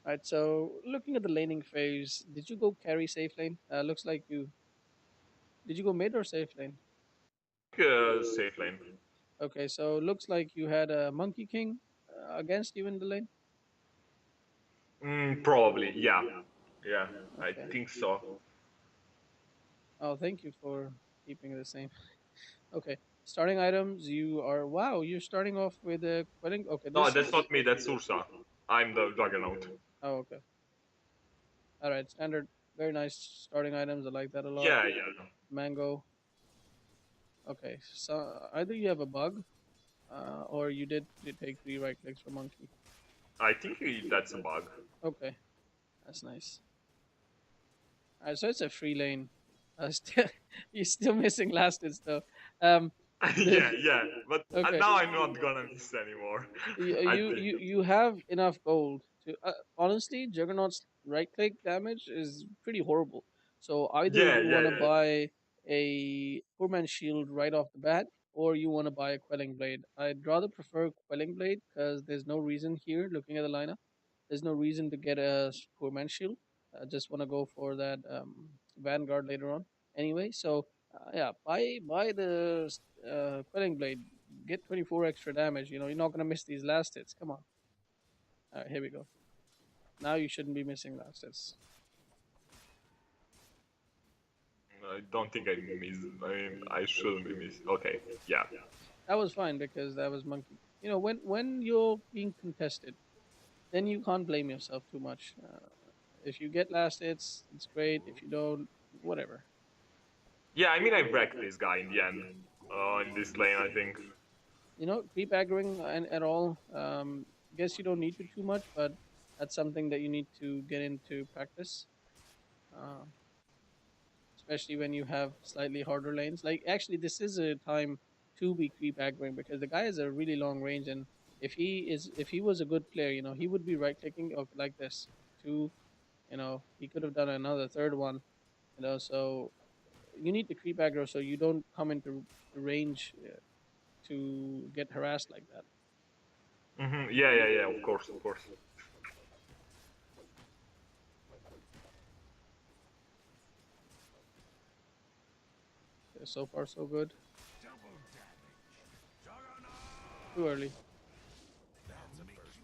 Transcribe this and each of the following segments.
Alright, so looking at the laning phase, did you go carry safe lane? Looks like you. Did you go mid or safe lane? Safe lane. Okay, so looks like you had a Monkey King against you in the lane. Probably, yeah. Yeah, I Okay. think so. Oh, thank you for keeping it the same. Okay. Starting items, you are wow. You're starting off with a quelling. Okay, No, this that's is. not me, that's Ursa. I'm the Juggernaut. Oh, okay. All right. Standard. Very nice starting items. I like that a lot. Yeah, yeah. Mango. Okay. So either you have a bug, or you take three right clicks for monkey. I think that's a bug. Okay, that's nice. All right, so it's a free lane. Still, you're still missing last hits though. Um, the Yeah, yeah. But okay. now I'm not gonna miss anymore. I think. You have enough gold to honestly Juggernaut's right click damage is pretty horrible. So either Yeah, you yeah, want to yeah. buy a poor man's shield right off the bat, or you want to buy a quelling blade. I'd rather prefer quelling blade because there's no reason here. Looking at the lineup, there's no reason to get a poor man's shield. I just want to go for that vanguard later on. Anyway, so yeah, buy the quelling blade, get 24 extra damage. You know, you're not going to miss these last hits. Come on. All right, here we go. Now you shouldn't be missing last hits. I don't think I missed. I mean, I shouldn't be missed. Okay, yeah. That was fine because that was monkey. You know, when you're being contested, then you can't blame yourself too much. If you get last hits, it's great. If you don't, whatever. Yeah, I mean, I wrecked this guy in the end. In this lane, I think. You know, creep aggroing and at all. Guess you don't need to too much, but that's something that you need to get into practice. Uh, Especially when you have slightly harder lanes. Like actually, this is a time to be creep aggroing because the guy has a really long range, and if he was a good player, you know, he would be right clicking like this. Two, you know, he could have done another third one. You know, so you need to creep aggro so you don't come into range to get harassed like that. Yeah, yeah, yeah. Of course, of course. Okay, so far so good. Too early.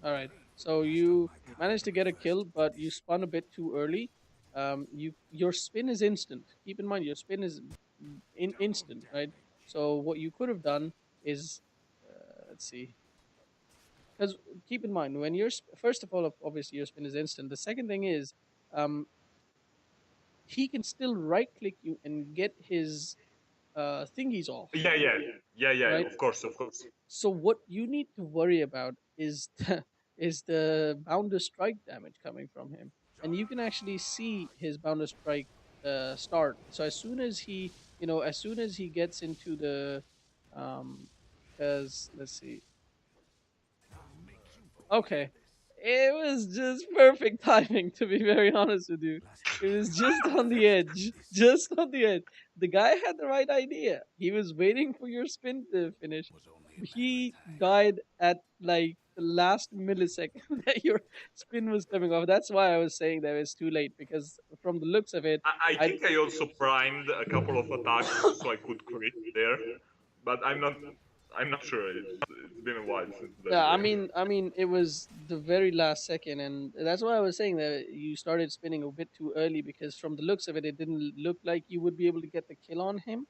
All right. So you managed to get a kill, but you spun a bit too early. Your spin is instant. Keep in mind your spin is instant, right? So what you could have done is, let's see, because keep in mind when first of all, obviously your spin is instant. The second thing is, um, he can still right click you and get his thingies off, Yeah, yeah, yeah, yeah. right? Of course, of course. So what you need to worry about is is the bounder strike damage coming from him, and you can actually see his bounder strike start. So as soon as he, you know, as soon as he gets into the, because let's see, okay, it was just perfect timing. To be very honest with you, it was just on the edge, just on the edge. The guy had the right idea. He was waiting for your spin to finish. He died at like the last millisecond that your spin was coming off. That's why I was saying that it's too late because from the looks of it, I I think I also primed a couple of attacks so I could crit there, but I'm not sure. It's been a while since that yeah, game. it was the very last second, and that's why I was saying that you started spinning a bit too early because from the looks of it, it didn't look like you would be able to get the kill on him.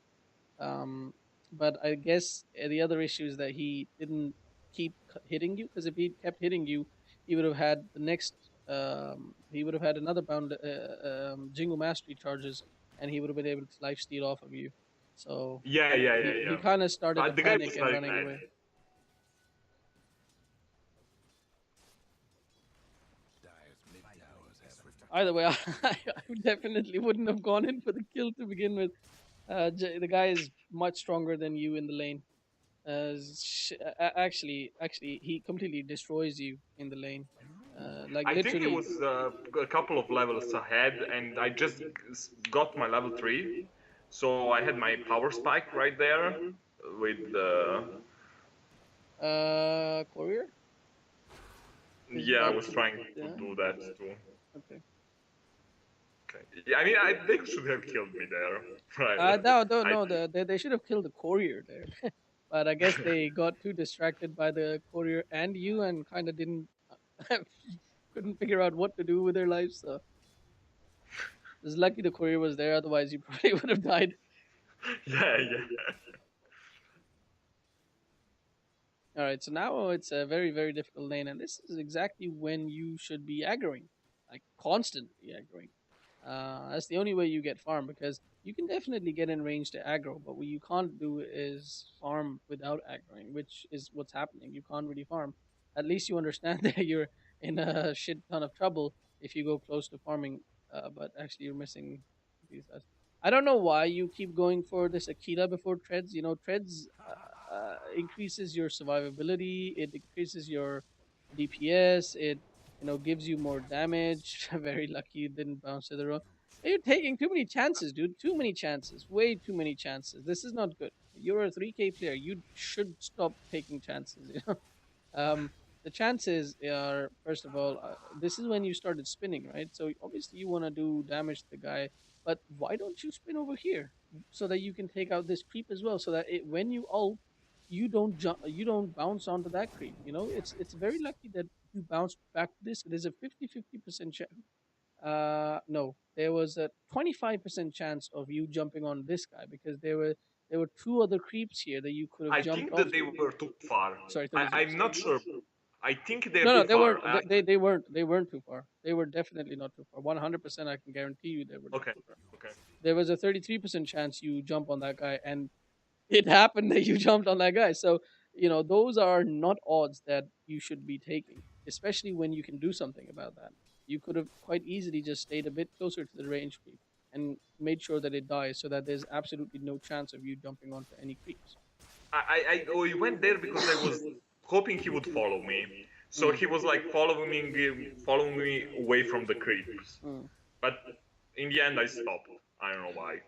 Um, but I guess the other issue is that he didn't keep hitting you because if he kept hitting you, he would have had the next. He would have had another bound Jingle Mastery charges, and he would have been able to life steal off of you. So Yeah, yeah, yeah, he yeah. kind of started to The guy panic was and very running bad. away. Either way, I definitely wouldn't have gone in for the kill to begin with. The guy is much stronger than you in the lane. Actually, he completely destroys you in the lane. Like I think it literally. was a couple of levels ahead, and I just got my level 3. So I had my power spike right there with the. Courier. Yeah, I But was trying to yeah, do that too. okay. Okay. Yeah, I mean, they should have killed me there. Right. No, no, I no. They should have killed the courier there, but I guess they got too distracted by the courier and you, and kind of didn't couldn't figure out what to do with their lives. So it's lucky the courier was there. Otherwise, you probably would have died. yeah, yeah. All right, so now it's a very, very difficult lane, and this is exactly when you should be aggroing, like constantly aggroing. That's the only way you get farm because you can definitely get in range to aggro, but what you can't do is farm without aggroing, which is what's happening. You can't really farm. At least you understand that you're in a shit ton of trouble if you go close to farming, but actually you're missing these guys. I don't know why you keep going for this Akita before treads. You know, treads increases your survivability. It increases your DPS. It gives you more damage. Very lucky you didn't bounce to the road. You're taking too many chances, dude. Too many chances. Way too many chances. This is not good. You're a 3K player. You should stop taking chances. Um, the chances are, first of all, this is when you started spinning, right? So obviously you want to do damage to the guy, but why don't you spin over here so that you can take out this creep as well, so that when you ult, you don't jump, you don't bounce onto that creep. It's very lucky that you bounce back to this. There's a 50-50% chance. No, there was a 25% chance of you jumping on this guy because there were two other creeps here that you could have I jumped think off that they to. were too far. Sorry, I'm 30%. not sure. I think they're No, too no, they far. weren't. They weren't. They weren't too far. They were definitely not too far. 100%, I can guarantee you they were not Okay, too far. okay. There was a 33% chance you jump on that guy, and it happened that you jumped on that guy. So those are not odds that you should be taking, especially when you can do something about that. You could have quite easily just stayed a bit closer to the range creep and made sure that it dies, so that there's absolutely no chance of you jumping onto any creeps. I went there because I was hoping he would follow me. So Mm. he was like following me away from the creeps. Mm. But in the end, I stopped. I don't know why.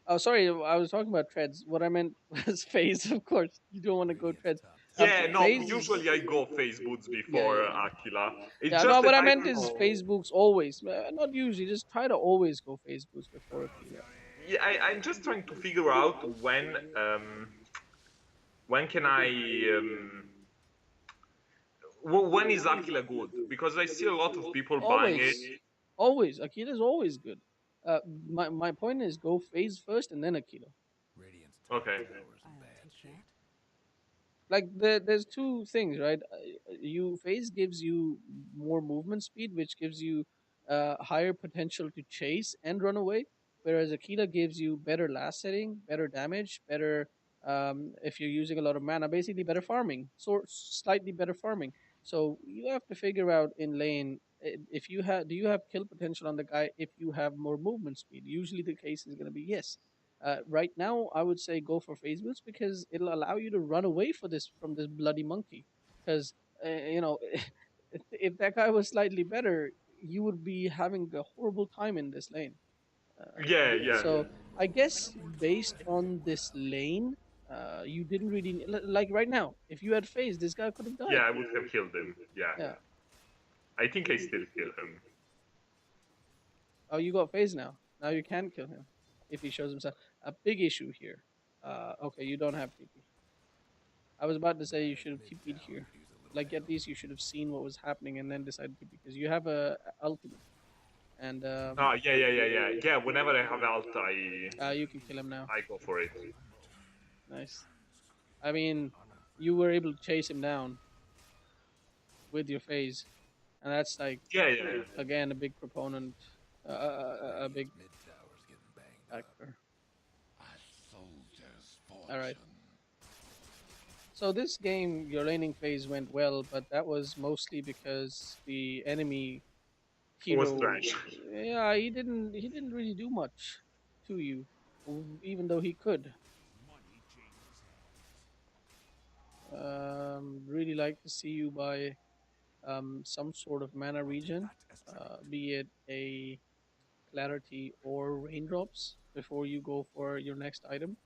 Oh, sorry. I was talking about treads. What I meant was phase. Of course, you don't want to go treads. Yeah, no, Phase is usually I go face boots yeah, before yeah, yeah. Aquila. It's Yeah, no. just What that I I meant don't is know. phase boots always. Not usually. Just try to always go phase boots before Akila. Yeah, I'm just trying to figure out when can I when is Aquila good? Because I see a lot of people buying it. Always, always. Akila's always good. My point is go phase first and then Akila. Okay. Like there's two things, right? You phase gives you more movement speed, which gives you higher potential to chase and run away, whereas Akila gives you better last setting, better damage, better if you're using a lot of mana, basically better farming, so slightly better farming. So you have to figure out in lane, if you have, do you have kill potential on the guy if you have more movement speed. Usually the case is going to be yes. Right now, I would say go for phase boots because it'll allow you to run away from this bloody monkey. Because if that guy was slightly better, you would be having a horrible time in this lane. Yeah, yeah. So I guess based on this lane, you didn't really like right now. If you had phase, this guy could have Yeah, died. I would have killed him. Yeah. Yeah. I think I still kill him. Oh, you got phase now. Now you can kill him if he shows himself. A big issue here. Okay, you don't have TP. I was about to say you should have TP'd here. Like at least you should have seen what was happening and then decided to, because you have a ultimate, and Ah, yeah, yeah, yeah, yeah. Yeah, whenever I have alt, you can kill him now. I go for it. Nice. I mean, you were able to chase him down with your phase, and that's like Yeah, yeah, yeah. again a big proponent, a big factor. All right. So this game, your laning phase went well, but that was mostly because the enemy It was hero, trash. yeah, he didn't really do much to you, even though he could. Really like to see you buy some sort of mana regen, be it a clarity or raindrops before you go for your next item.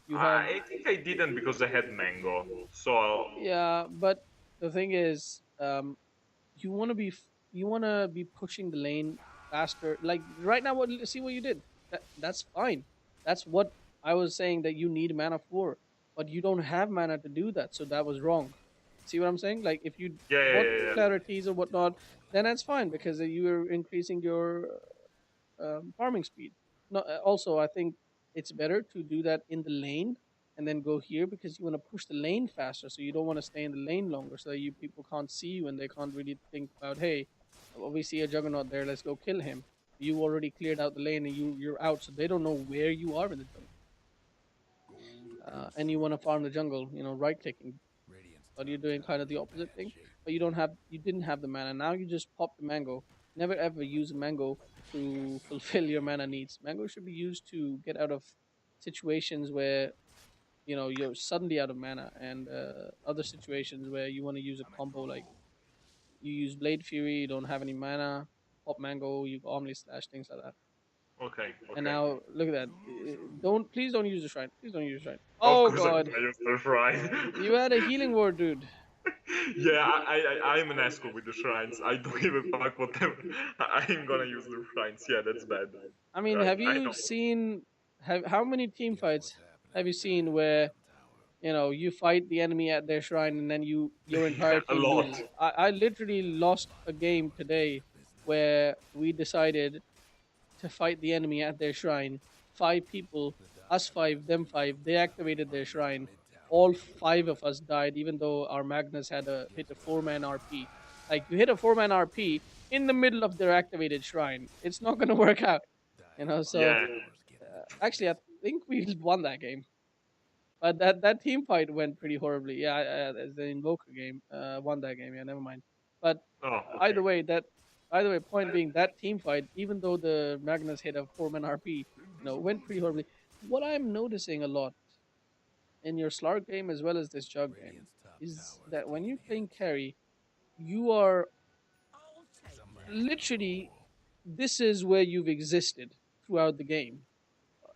You have I think I didn't because I had mango. So Yeah, but the thing is, um, you want to be you want to be pushing the lane faster. Like right now, what see what you did. That's fine. That's what I was saying that you need mana for, but you don't have mana to do that. So that was wrong. See what I'm saying? Like if you Yeah, yeah, bought yeah, yeah. clarities or whatnot, then that's fine because you are increasing your farming speed. No, also I think it's better to do that in the lane and then go here because you want to push the lane faster. So you don't want to stay in the lane longer, so that you people can't see you and they can't really think about, hey, we see a Juggernaut there, let's go kill him. You already cleared out the lane and you're out, so they don't know where you are in the jungle. And you want to farm the jungle, right clicking, but you're doing kind of the opposite thing. But you didn't have the mana. Now you just pop the mango. Never ever use a mango to fulfill your mana needs. Mango should be used to get out of situations where you're suddenly out of mana, and other situations where you want to use a combo like you use Blade Fury, you don't have any mana, pop mango, you Omni Slash, things like that. Okay, And okay. now look at that. Don't Please don't use the shrine. Please don't use the shrine. Of Oh course I'm god, gonna use the shrine. you had a healing ward, dude. Yeah, I'm an asshole with the shrines. I don't give a fuck whatever. I'm gonna use the shrines. Yeah, that's bad. I mean, have I you know. seen have how many team fights have you seen where you fight the enemy at their shrine and then your Yeah, entire a team lot. loses? I literally lost a game today where we decided to fight the enemy at their shrine. Five people, us five, them five. They activated their shrine. All five of us died, even though our Magnus had a hit a 4-man RP. Like you hit a 4-man RP in the middle of their activated shrine. It's not gonna work out, So Yeah. actually, I think we won that game. But that team fight went pretty horribly. Yeah, the Invoker game won that game. Yeah, never mind. But Oh, okay. either way, point being that team fight, even though the Magnus hit a 4-man RP, went pretty horribly. What I'm noticing a lot in your Slark game as well as this Jug game is that when you're playing carry, you are literally this is where you've existed throughout the game.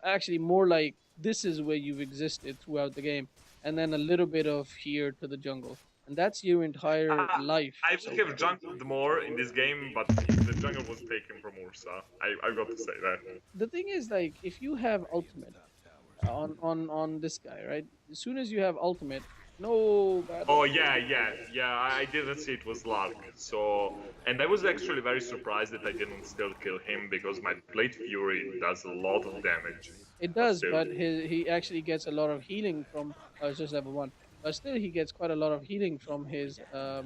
Actually, more like this is where you've existed throughout the game, and then a little bit of here to the jungle, and that's your entire I, life I so would have far. jungled more in this game, but the jungle was taken from Ursa. I got to say that. The thing is, like, if you have ultimate on this guy, right? As soon as you have ultimate, no bad Oh luck. yeah, yeah, yeah. I didn't see it was Lark. So, and I was actually very surprised that I didn't still kill him because my Blade Fury does a lot of damage. It But does, still, but he actually gets a lot of healing from. It's just level one, but still he gets quite a lot of healing from uh, uh,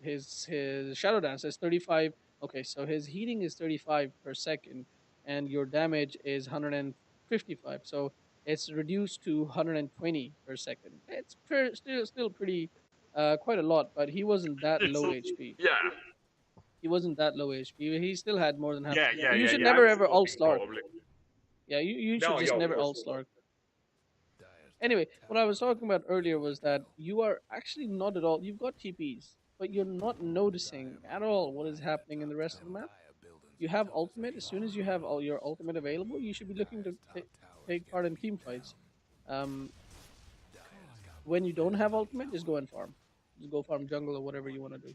his shadow dance is 35. Okay, so his healing is 35 per second, and your damage is 155. So it's reduced to 120 per second. It's still pretty quite a lot, but he wasn't that it's low HP. yeah, He wasn't that low HP. He still had more than half. You should yeah. I'm never ever ult smoking Slark. probably. Yeah, you should No, yeah, just of never course. ult Slark. Anyway, what I was talking about earlier was that you are actually not at all. You've got TPs, but you're not noticing at all what is happening in the rest of the map. You have ultimate. As soon as you have all your ultimate available, you should be looking to take part in team fights. Um, when you don't have ultimate, just go and farm. Just go farm jungle or whatever you want to do.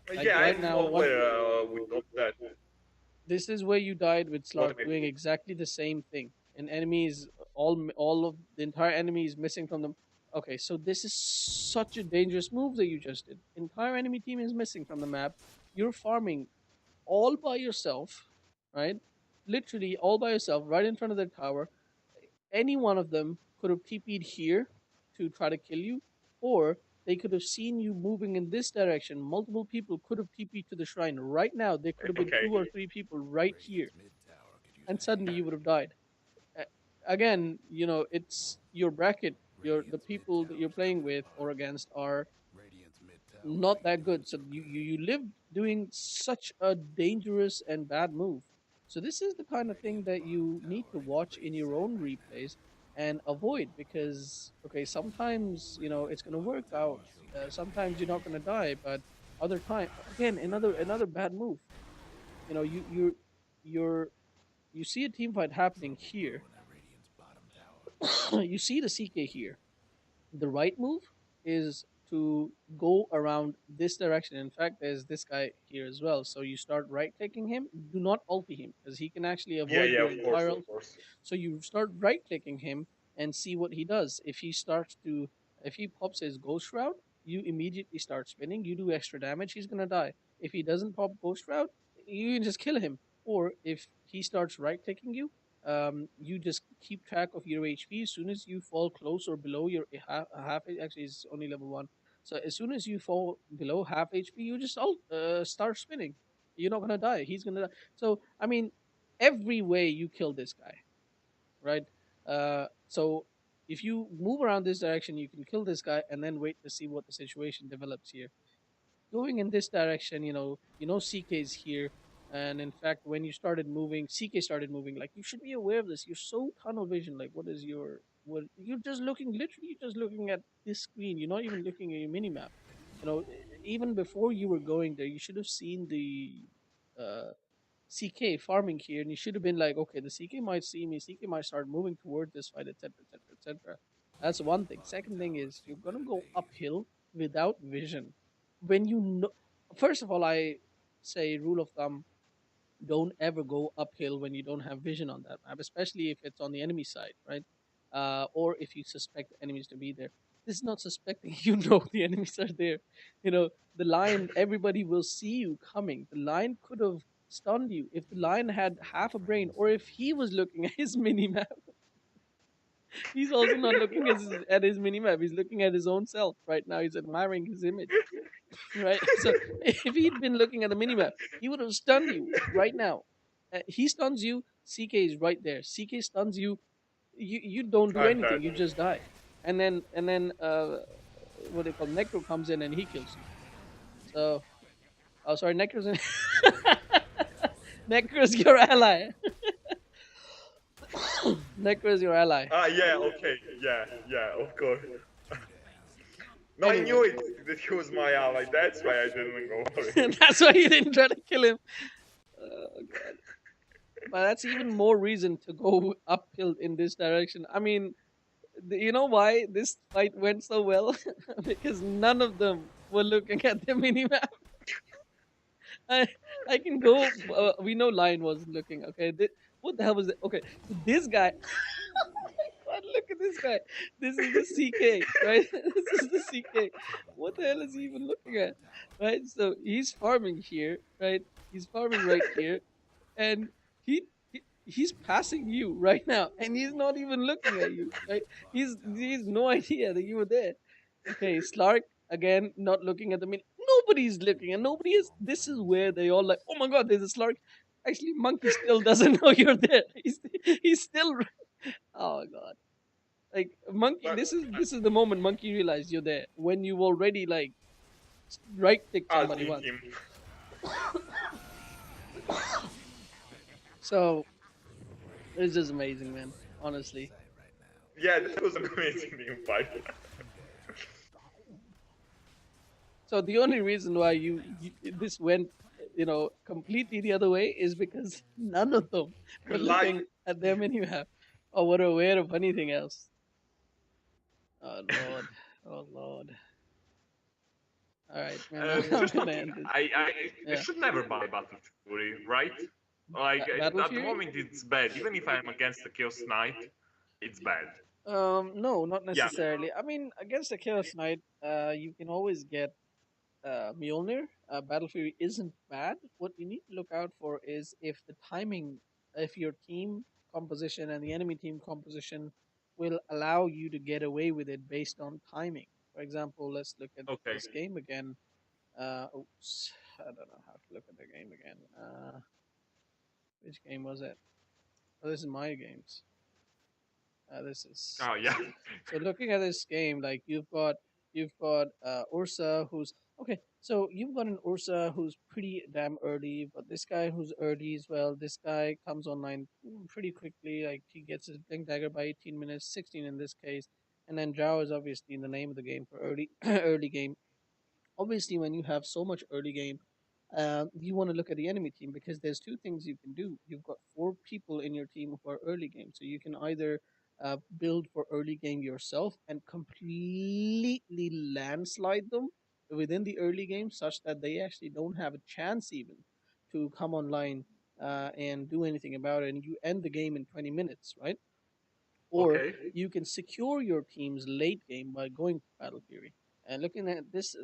Like Yeah, right I'm now, what aware with all that. this is where you died with What Slark I doing mean, exactly the same thing. And enemies, all of the entire enemy is missing from them. Okay, so this is such a dangerous move that you just did. Entire enemy team is missing from the map. You're farming all by yourself, right? Literally all by yourself, right in front of their tower. Any one of them could have TP'd here to try to kill you, or they could have seen you moving in this direction. Multiple people could have TP'd to the shrine right now. There could have been okay. two or three people right here, and suddenly you would have died. Again, it's your bracket. The people that you're playing with or against are not that good. So you live doing such a dangerous and bad move. So this is the kind of thing that you need to watch in your own replays and avoid because okay, sometimes it's going to work out. Sometimes you're not going to die, but other time again another bad move. You know you're you see a team fight happening here. You see the CK here. The right move is to go around this direction. In fact, there's this guy here as well. So you start right clicking him. Do not ulti him because he can actually Yeah, avoid yeah, your of course, entire of ulti. course. So you start right clicking him and see what he does. If he pops his ghost shroud, you immediately start spinning. You do extra damage. He's gonna die. If he doesn't pop ghost shroud, you can just kill him. Or if he starts right clicking you, you just keep track of your HP. As soon as you fall close or below your half, actually it's only level one. So as soon as you fall below half HP, you just start spinning. You're not gonna die. He's gonna die. So I mean, every way you kill this guy, right? So if you move around this direction, you can kill this guy and then wait to see what the situation develops here. Going in this direction, CK is here, and in fact, when you started moving, CK started moving. Like you should be aware of this. You're so tunnel vision. Like, what? You're just looking, literally, you're just looking at this screen. You're not even looking at your mini map. Even before you were going there, you should have seen the CK farming here, and you should have been like, okay, the CK might see me. CK might start moving towards this fight, etc., etc., etc. That's one thing. Second thing is you're gonna go uphill without vision. When you know, first of all, I say rule of thumb: don't ever go uphill when you don't have vision on that map, especially if it's on the enemy side, right? Or if you suspect the enemies to be there. This is not suspecting. You know the enemies are there. The lion. Everybody will see you coming. The lion could have stunned you if the lion had half a brain, or if he was looking at his mini map. He's also not looking at his mini map. He's looking at his own self right now. He's admiring his image, right? So if he'd been looking at the minimap, he would have stunned you right now. He stuns you. CK is right there. CK stuns you. You don't do I'm anything. dead. You just die. And then what they call Necro comes in and he kills you. So sorry, Necro's in. Necro's your ally. Necro's your ally. Ah, yeah, okay, yeah, yeah, of course. No, I Anyway, knew it that he was my ally. That's why I didn't go for him. that's why you didn't try to kill him. Oh god. But that's even more reason to go uphill in this direction. I mean, you know why this fight went so well? Because none of them were looking at the minimap. I, I can go. We know Lion wasn't looking. Okay, what the hell was it? Okay, so this guy. God, look at this guy. This is the CK, right? This is the CK. What the hell is he even looking at? Right? So he's farming here, right? He's farming right here, and he's passing you right now, and he's not even looking at you. Right? He's no idea that you were there. Okay, Slark again, not looking at the minute. Nobody's looking, and nobody is. This is where they all like. Oh my God, there's a Slark. Actually, Monkey still doesn't know you're there. He's still. Oh God, like Monkey. But This is the moment Monkey realized you're there when you already like right clicked somebody asking once. him. So it's just amazing, man. Honestly. Yeah, that was an amazing fight. So the only reason why you this went, completely the other way is because none of them were Like, looking at their menu app or were aware of anything else. Oh Lord, oh Lord. All right, man. I'm just gonna one thing. end this. I Yeah, should never buy Battle Fury, right? Like, Battle at the Fury. moment it's bad. Even if I'm against the Chaos Knight, it's bad. No, not Yeah, necessarily. I mean, against the Chaos Knight, you can always get Mjolnir. Battle Fury isn't bad. What you need to look out for is if the timing, if your team composition and the enemy team composition will allow you to get away with it based on timing. For example, let's look at okay. this game again. Oops, I don't know how to look at the game again. Which game was it? Oh, this is my games. This is Oh, this yeah. is so looking at this game, like you've got Ursa who's okay. So you've got an Ursa who's pretty damn early, but this guy who's early as well. This guy comes online pretty quickly. Like he gets his blink dagger by 18 minutes, 16 in this case, and then Zhao is obviously the name of the game for early early game. Obviously, when you have so much early game, you want to look at the enemy team because there's two things you can do. You've got four people in your team who are early game, so you can either build for early game yourself and completely landslide them within the early game, such that they actually don't have a chance even to come online and do anything about it, and you end the game in 20 minutes, right? Or Okay. you can secure your team's late game by going for Battle Fury. And looking at this,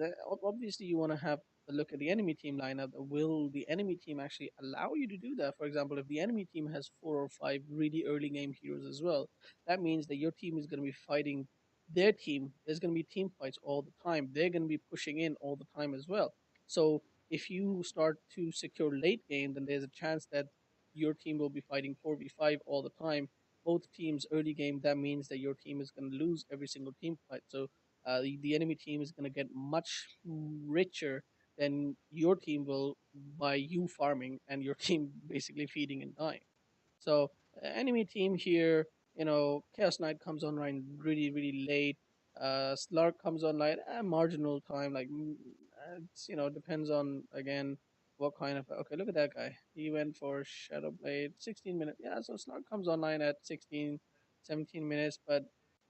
obviously you want to have a look at the enemy team lineup. Will the enemy team actually allow you to do that? For example, if the enemy team has 4 or 5 really early game heroes as well, that means that your team is going to be fighting their team. There's going to be team fights all the time. They're going to be pushing in all the time as well. So if you start to secure late game, then there's a chance that your team will be fighting 4v5 all the time, both teams early game. That means that your team is going to lose every single team fight. So the enemy team is going to get much richer than your team will by you farming and your team basically feeding and dying. So enemy team here, Chaos Knight comes online really late. Slark comes online at marginal time, like it's, depends on again what kind of. Okay, look at that guy. He went for Shadow Blade, 16 minutes. Yeah, so Slark comes online at 16, 17 minutes. But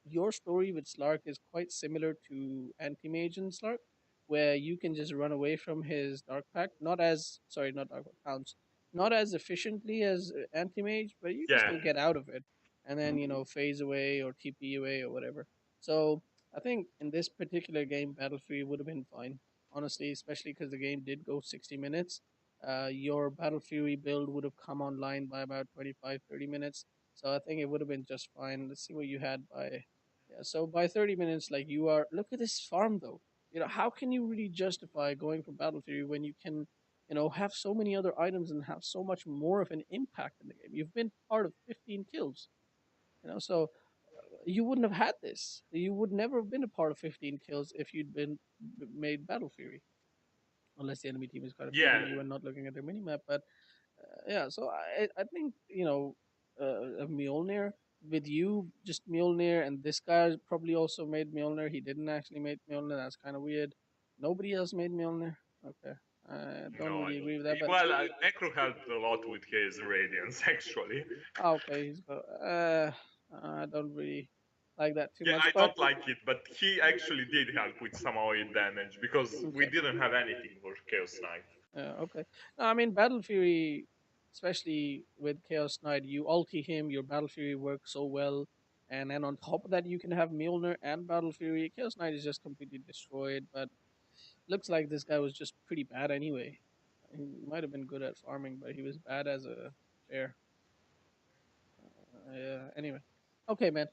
your story with Slark is quite similar to Anti Mage and Slark, where you can just run away from his Dark Pact. Not Dark Pact, Pounce, not as efficiently as anti mage, but you can Yeah. still get out of it and then phase away or TP away or whatever. So I think in this particular game, Battlefield would have been fine, honestly, especially because the game did go 60 minutes. Your Battle Fury build would have come online by about 25, 30 minutes. So I think it would have been just fine. Let's see what you had by. Yeah, so by 30 minutes, like you are. Look at this farm, though. How can you really justify going for Battle Fury when you can have so many other items and have so much more of an impact in the game? You've been part of 15 kills, so you wouldn't have had this. You would never have been a part of 15 kills if you'd been made Battle Fury, unless the enemy team is kind of feeding Yeah. you and not looking at their minimap. But yeah, so I think a Mjolnir with you, just Mjolnir, and this guy probably also made Mjolnir. He didn't actually make Mjolnir. That's kind of weird. Nobody else made Mjolnir. Okay, I don't No. really agree with that. But Well, Necro helped a lot with his radiance, actually. okay, he's got. I don't really like that too Yeah, much. I But don't like it, but he actually did help with some AoE damage because we okay, didn't have anything for Chaos Knight. okay. No, I mean Battle Fury, especially with Chaos Knight, you ulti him. Your Battle Fury works so well, and then on top of that, you can have Mjolnir and Battle Fury. Chaos Knight is just completely destroyed. But looks like this guy was just pretty bad anyway. He might have been good at farming, but he was bad as a bear. Yeah. Anyway, okay, man.